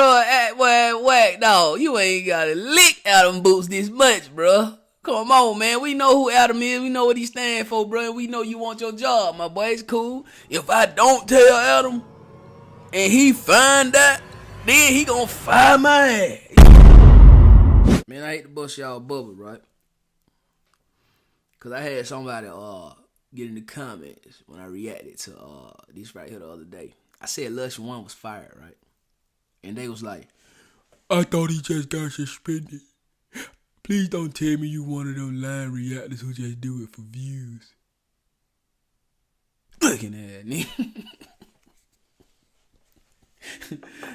bro, well, Wack, dog, you ain't got to lick Adam Boots this much, bro. Come on, man. We know who Adam is. We know what he stand for, bro. And we know you want your job, my boy. It's cool. If I don't tell Adam and he find that, then he gonna fire my ass. Man, I hate to bust y'all bubble, right? Because I had somebody get in the comments when I reacted to this right here the other day. I said Lush 1 was fired, right? And they was like, I thought he just got suspended. Please don't tell me you one of them line reactors who just do it for views. Looking at me.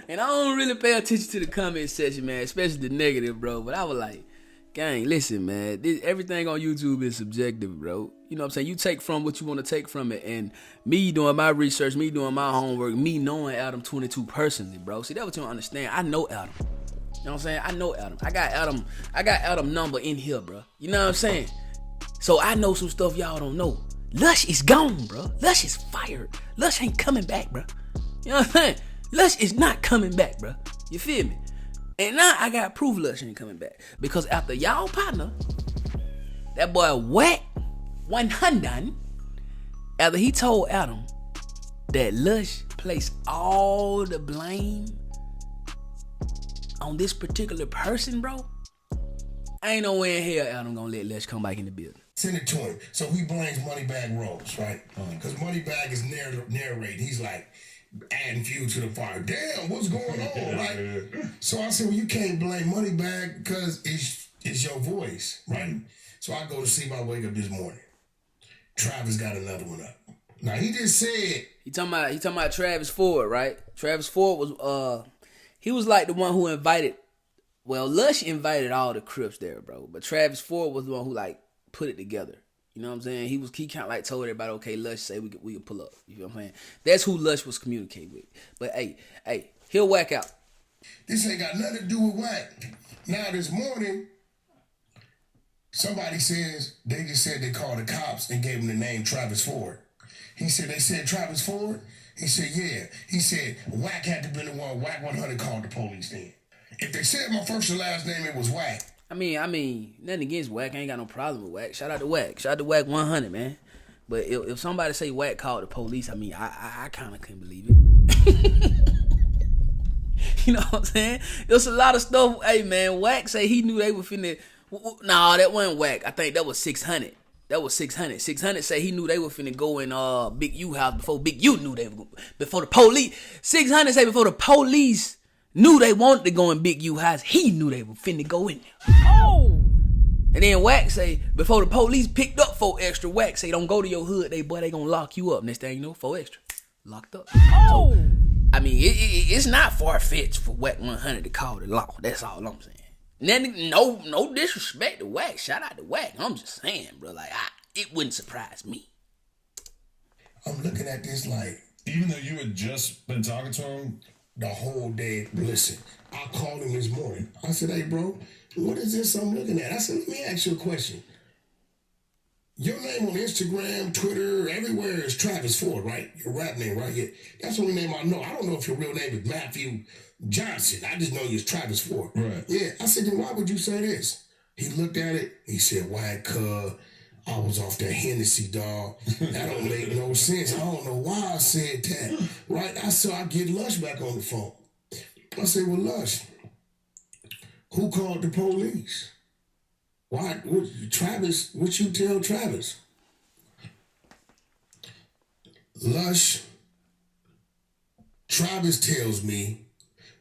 And I don't really pay attention to the comment section, man, especially the negative, bro. But I was like, gang, listen, man, everything on YouTube is subjective, bro. You know what I'm saying? You take from what you want to take from it. And me doing my research, me doing my homework, me knowing Adam 22 personally, bro. See, that's what you don't understand. I know Adam. You know what I'm saying? I know Adam. I got Adam number in here, bro. You know what I'm saying? So I know some stuff y'all don't know. Lush is gone, bro. Lush is fired. Lush ain't coming back, bro. You know what I'm saying? Lush is not coming back, bro. You feel me? And now I got proof Lush ain't coming back. Because after y'all partner, that boy Wack 100, after he told Adam that Lush placed all the blame on this particular person, bro, ain't no way in hell Adam gonna let Lush come back in the building. Send it to him. So he blames Moneybag Rose, right? Because Moneybag is narrating. He's like adding fuel to the fire. Damn, what's going on, right? So I said, well, you can't blame Moneybag because it's your voice, right? So I go to sleep. I wake up this morning. Travis got another one up. Now he just said he talking about Travis Ford, right? Travis Ford was he was like the one who invited. Well, Lush invited all the Crips there, bro. But Travis Ford was the one who like put it together. You know what I'm saying? He kind of like told everybody, okay, Lush say we can pull up. You know what I'm saying? That's who Lush was communicating with. But hey, he'll whack out. This ain't got nothing to do with Wack. Now this morning, somebody says they just said they called the cops and gave him the name Travis Ford. He said they said Travis Ford. He said yeah. He said Wack had to be the one. Wack 100 called the police then. If they said my first and last name, it was Wack. I mean, nothing against Wack. I ain't got no problem with Wack. Shout out to Wack. Shout out to Wack 100, man. But if somebody say Wack called the police, I mean, I kind of couldn't believe it. You know what I'm saying? There's a lot of stuff. Hey, man, Wack say he knew they were finna. Nah, that wasn't Wack. I think that was 600. That was 600. 600 say he knew they were finna go in Big U house before Big U knew they were before the police. 600 say before the police knew they wanted to go in Big U house, he knew they were finna go in there. Oh! And then Wack say, before the police picked up 4 extra, Wack say, don't go to your hood, they gonna lock you up. Next thing you know, 4 extra. Locked up. Oh! So, I mean, it's not far-fetched for Wack 100 to call the law. That's all I'm saying. Then, no disrespect to Wack. Shout out to Wack. I'm just saying, bro. Like, it wouldn't surprise me. I'm looking at this like, even though you had just been talking to him the whole day. Listen, I called him this morning. I said, hey, bro, what is this I'm looking at? I said, let me ask you a question. Your name on Instagram, Twitter, everywhere is Travis Ford, right? Your rap name, right? Yeah. That's the only name I know. I don't know if your real name is Matthew Johnson. I just know you're Travis Ford. Right. Yeah. I said, then why would you say this? He looked at it. He said, why, I was off that Hennessy, dog. That don't make no sense. I don't know why I said that. Right? I said, I get Lush back on the phone. I said, well, Lush, who called the police? Why? Travis, what you tell Travis? Lush, Travis tells me,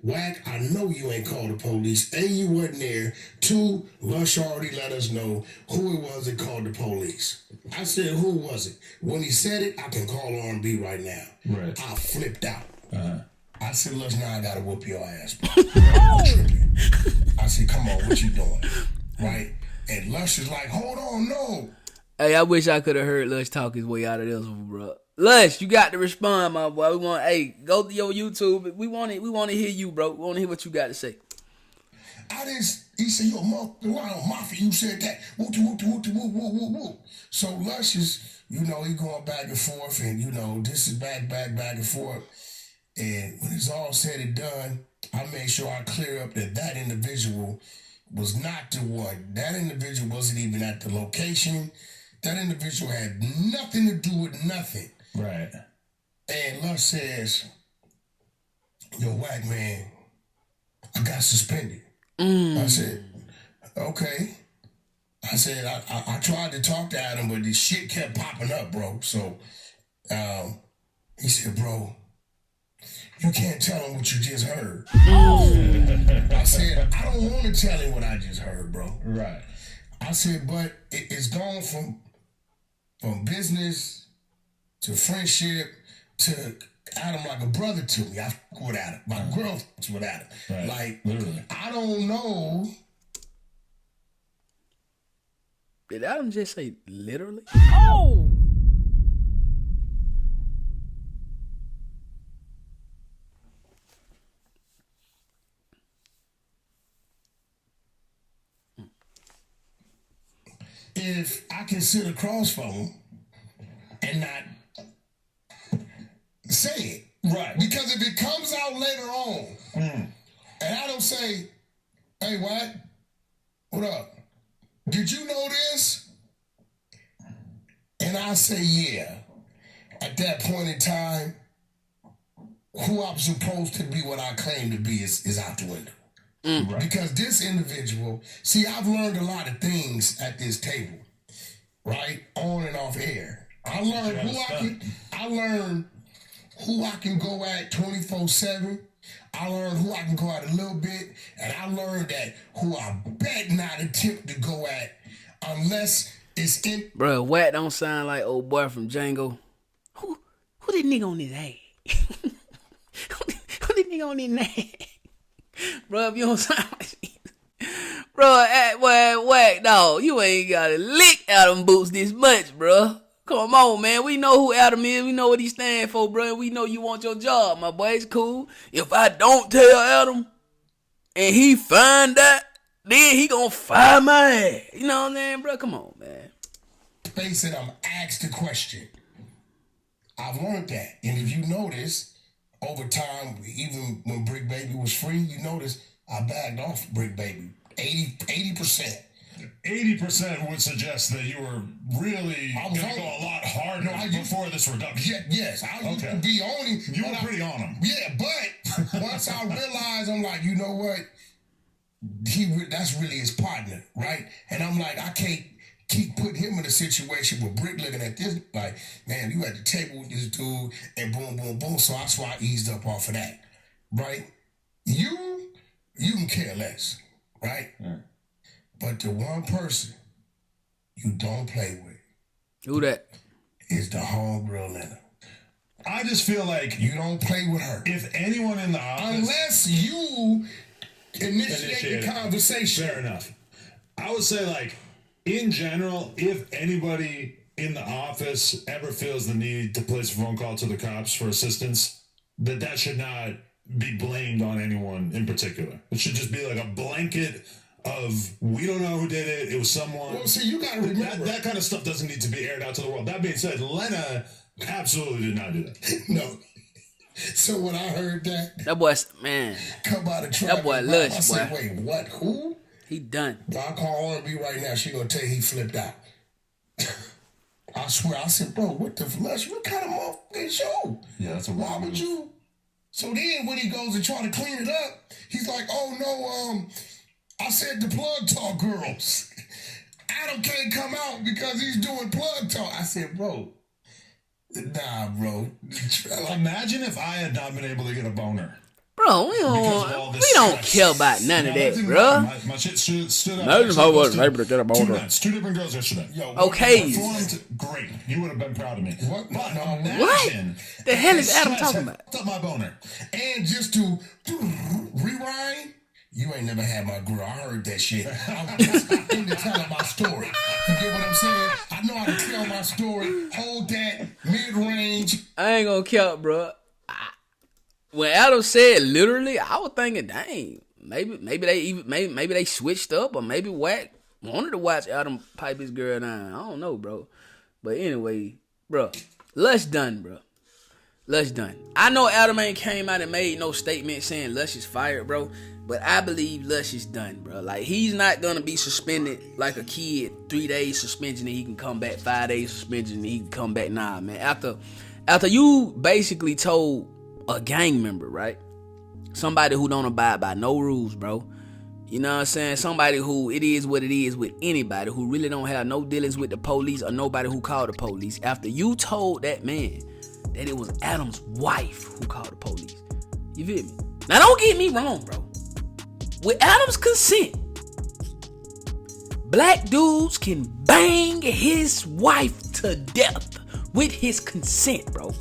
Wack, I know you ain't called the police. A, you wasn't there. 2, Lush already let us know who it was that called the police. I said, who was it? When he said it, I can call R&B right now. Right. I flipped out. Uh-huh. I said, Lush, now I gotta whoop your ass, bro. Tripping. I said, come on, what you doing? Right? And Lush is like, hold on, no. Hey, I wish I could have heard Lush talk his way out of this one, bro. Lush, you got to respond, my boy. We want, go to your YouTube. We want to hear you, bro. We want to hear what you got to say. He said, you're a mafia. You said that. Whoop. So Lush is, he going back and forth, and, this is back and forth. And when it's all said and done, I made sure I clear up that individual was not the one. That individual wasn't even at the location. That individual had nothing to do with nothing. Right. And Lush says, yo, Wack, man, I got suspended. I said, okay. I said, I tried to talk to Adam, but this shit kept popping up, bro. So he said, bro, you can't tell him what you just heard. I said, I don't want to tell him what I just heard, bro. Right. I said, but it's gone from business to friendship to Adam like a brother to me. I fuck with Adam. My girl fucks with Adam. Right. Like, literally. I don't know. Did Adam just say literally? Oh! If I can sit across from him and not say it. Right. Because if it comes out later on and I don't say, hey, Wack, what up? Did you know this? And I say, yeah. At that point in time, who I'm supposed to be, what I claim to be, is out the window. Right. Because this individual, see, I've learned a lot of things at this table, right? On and off air. I learned who I can go at 24/7. I learned who I can go at a little bit, and I learned that who I bet not attempt to go at unless it's in. Bro, Wack don't sound like old boy from Django. Who the nigga on his ass? who the nigga on his ass? Bro, if you don't sound like bro, Wack, dog, you ain't got to lick Adam boots this much, bro. Come on, man. We know who Adam is. We know what he stand for, bro. We know you want your job, my boy. It's cool. If I don't tell Adam and he find that, then he gonna fire my ass. You know what I'm saying, bro? Come on, man. Face it, I'm asked the question. I've learned that. And if you notice, over time, even when Brick Baby was free, you notice I bagged off Brick Baby 80%. 80% would suggest that you were really going to go a lot harder before this reduction. Yes, I used to be on him. You were pretty on him. Yeah, but once I realized, I'm like, you know what? That's really his partner, right? And I'm like, I can't keep putting him in a situation where Brick looking at this like, man, you at the table with this dude, and boom, boom, boom. So that's why I eased up off of that, right? You can care less, right? Yeah. But the one person you don't play with, who that? Is the homegirl LEANNA. I just feel like you don't play with her. If anyone in the office, unless you initiate the conversation. Fair enough. I would say, like, in general, if anybody in the office ever feels the need to place a phone call to the cops for assistance, that should not be blamed on anyone in particular. It should just be like a blanket of, we don't know who did it, it was someone. Well, see, you gotta remember. That kind of stuff doesn't need to be aired out to the world. That being said, LEANNA absolutely did not do that. No. So when I heard that boy, man, come out of trouble, that boy Lush, I said, wait, what? Who? He done. Bro, I call R&B right now. She gonna tell you he flipped out. I swear. I said, bro, what the Lush? What kind of motherfucking show? Yeah, that's a why would you? So then when he goes and try to clean it up, he's like, oh no, I said the plug talk girls. Adam can't come out because he's doing plug talk. I said, bro, nah, bro. Imagine if I had not been able to get a boner. Bro, we don't care about none of that, bro. My shit stood up. Imagine if I wasn't able to get a boner. 2 nights, 2 different girls yesterday. Yo, okay. Performed great. You would have been proud of me. What? But No, what? The hell is Adam talking about? Up my boner. And just to rewind, you ain't never had my girl. I heard that shit. I was just into telling my story. You get what I'm saying? I know how to tell my story. Hold that mid-range. I ain't gonna count, bro. When Adam said literally, I was thinking, dang, maybe they switched up, or maybe Wack wanted to watch Adam pipe his girl down. I don't know, bro. But anyway, bro, Lush done, bro. Lush done. I know Adam ain't came out and made no statement saying Lush is fired, bro. But I believe Lush is done, bro. Like, he's not gonna be suspended like a kid, 3 days suspension and he can come back, 5 days suspension and he can come back. Nah, man. After you basically told a gang member, right? Somebody who don't abide by no rules, bro. You know what I'm saying? Somebody who it is what it is with anybody who really don't have no dealings with the police or nobody who called the police. After you told that man that it was Adam's wife who called the police. You feel me? Now don't get me wrong, bro. With Adam's consent, black dudes can bang his wife to death with his consent, bro.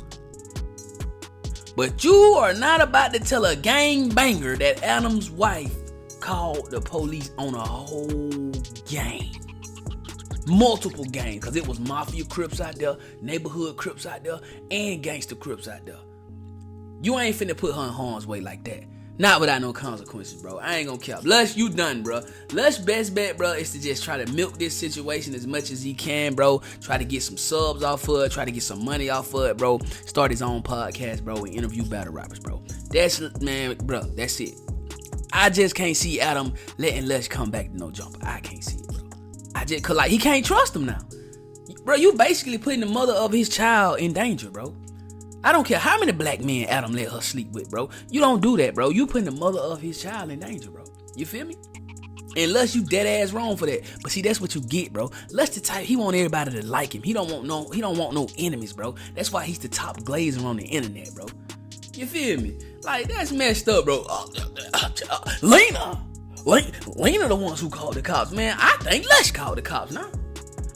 But you are not about to tell a gang banger that Adam's wife called the police on a whole gang. Multiple gangs, because it was mafia Crips out there, neighborhood Crips out there, and gangster Crips out there. You ain't finna put her in harm's way like that. Not without no consequences, bro. I ain't gonna cap. Lush, you done, bro. Lush best bet, bro, is to just try to milk this situation as much as he can, bro. Try to get some subs off of it. Try to get some money off of it, bro. Start his own podcast, bro, and interview battle rappers, bro. That's, man, bro, that's it. I just can't see Adam letting Lush come back to no jumper. I can't see it, bro. Cause like, he can't trust him now. Bro, you basically putting the mother of his child in danger, bro. I don't care how many black men Adam let her sleep with, bro. You don't do that, bro. You putting the mother of his child in danger, bro. You feel me? Unless you dead ass wrong for that. But see, that's what you get, bro. Lush the type, he want everybody to like him. He don't want no enemies, bro. That's why he's the top glazer on the internet, bro. You feel me? Like, that's messed up, bro. LEANNA the ones who called the cops, man. I think Lush called the cops, nah.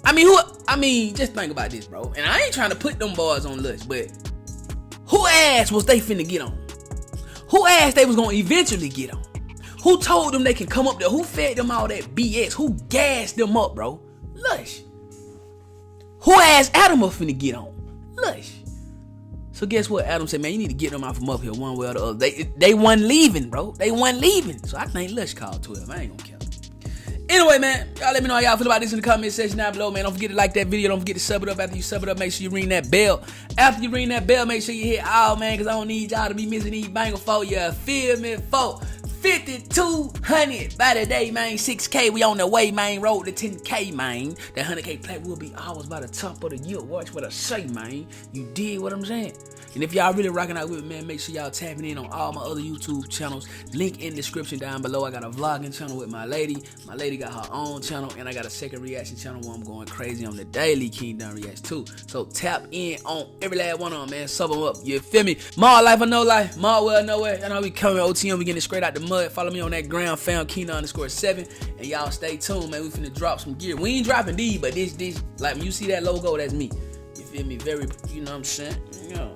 I mean, just think about this, bro. And I ain't trying to put them boys on Lush, but who ass was they finna get on? Who ass they was gonna eventually get on? Who told them they can come up there? Who fed them all that BS? Who gassed them up, bro? Lush. Who ass Adam was finna get on? Lush. So guess what? Adam said, man, you need to get them out from up here one way or the other. They wasn't leaving, bro. They wasn't leaving. So I think Lush called 12. I ain't gonna count. Anyway, man, y'all let me know how y'all feel about this in the comment section down below, man. Don't forget to like that video. Don't forget to sub it up. After you sub it up, make sure you ring that bell. After you ring that bell, make sure you hit all, man, because I don't need y'all to be missing these banger for you. Feel me, folk? 5,200 by the day, man. 6K, we on the way, man. Road to 10K, man. That 100K play will be ours by the top of the year. Watch what I say, man. You dig what I'm saying? And if y'all really rocking out with me, man, make sure y'all tapping in on all my other YouTube channels. Link in the description down below. I got a vlogging channel with my lady. My lady got her own channel, and I got a second reaction channel where I'm going crazy on the daily Kingdom Reacts too. So tap in on every last one of them, man. Sub them up. You feel me? More life or no life. More well, nowhere. I know we coming OTM. We getting it straight out the mud. Follow me on that ground, found Keenan_7. And y'all stay tuned, man. We finna drop some gear. We ain't dropping these, but this, like when you see that logo, that's me. You feel me? Very, you know what I'm saying? You know.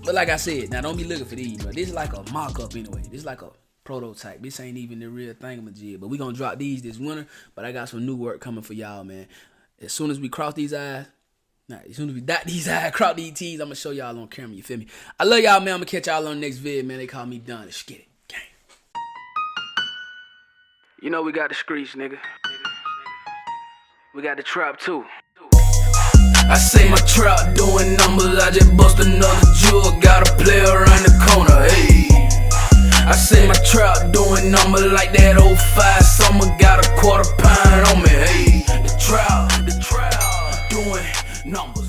But like I said, now don't be looking for these, bro. This is like a mock-up anyway. This is like a prototype. This ain't even the real thingamajig. But we gonna drop these this winter. But I got some new work coming for y'all, man. As soon as we cross these eyes, as soon as we dot these eyes, cross these T's, I'm gonna show y'all on camera. You feel me? I love y'all, man. I'm gonna catch y'all on the next vid, man. They call me Don. Let's get it. Gang. You know we got the streets, nigga. We got the trap too. I say my trap doing numbers, I just bust another jewel, got a player around the corner, hey. I say my trap doing numbers like that 05 summer, got a quarter pound on me, hey. The trap doing numbers.